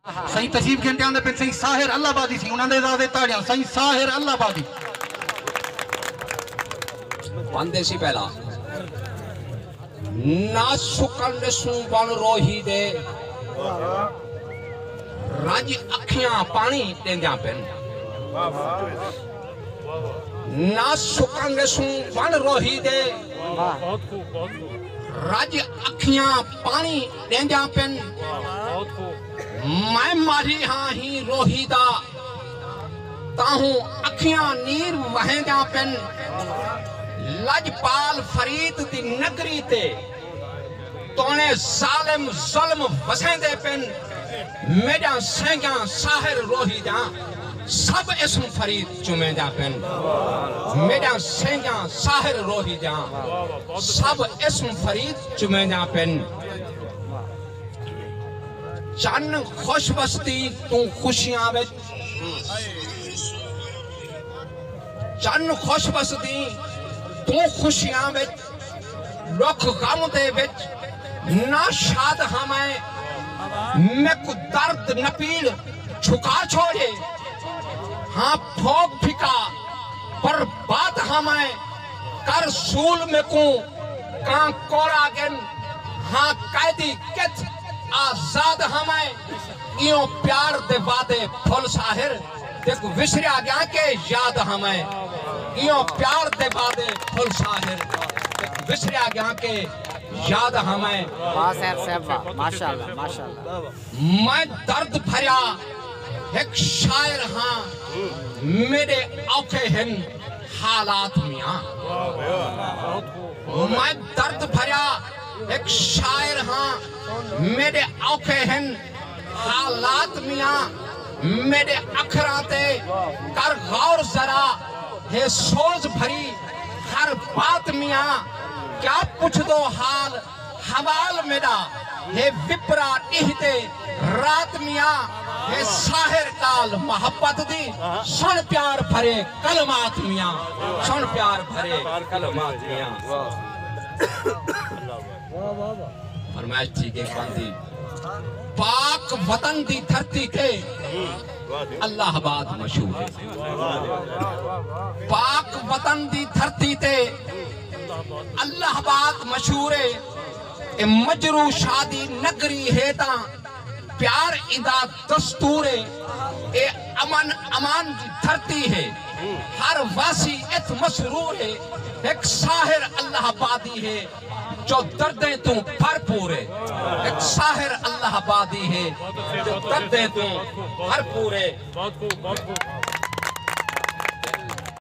सही तशीफ घंटे आंदे पे सही साहिर अल्लाहबादी सी उन्हां दे ज़ादे ताड़ियां सही साहिर अल्लाहबादी बंदे सी पहला ना सुकन सू बन रोही दे रज अखियां पानी देंदियां पेन ना सुकन सू बन रोही दे रज अखियां पानी देंदियां पेन मैं मारी हाँ ही रोहीदा ताहू अखियां नीर वहेंदा पेन लजपाल फरीद दी नगरी ते तोने जालिम जुल्म वसेंदे पेन मेरा सेंगा साहिर रोहीदा सब इसम फरीद चुमेंदा पेन मेरा सेंगा साहिर रोहीदा सब इसम फरीद चुमेंदा पेन चन्न खुश बसती तू खुशियां विच चन्न खुश बसती तू खुशियां विच दुख गम दे विच ना शाद मैं को दर्द नपीड़ झुका छोड़े हाँ भोग फिका पर बात हमें कर सूल में को कां कोड़ा गेन हाँ कैदी कित आजाद हमें इयो प्यार दे वादे फुल साहिर देखो विसरिया गया के याद हमें इयो प्यार दे वादे फुल साहिर विसरिया गया के याद हमें माशाअल्लाह माशाअल्लाह मैं दर्द भरा एक शायर हाँ मेरे औखे हैं हालात मियां मैं दर्द भरा एक शायर हाँ मेरे औखे हैं हालात मियां मेरे अखराते कर गौर जरा है सोच भरी हर बात मियां क्या पूछ दो हाल हवाल मेरा है विपरा इहते रात मियां है साहिर काल मोहब्बत दी सुन प्यार भरे कलमात मियां सुन प्यार भरे कलमात मियां फरमाइश थी के बंदी पाक वतन दी धरती ते अल्लाहबाद मशहूर है पाक वतन दी धरती ते अल्लाहबाद मशहूर है ए मजरू शादी नगरी है ता प्यार इदा दस्तूर है ए अमन अमान दी धरती है हर वासी इत मसरूर है एक साहिर अल्लाहबादी है जो दर्दें तू भरपूर है एक साहिर अल्लाहबादी है जो दर्दें तू भरपूर है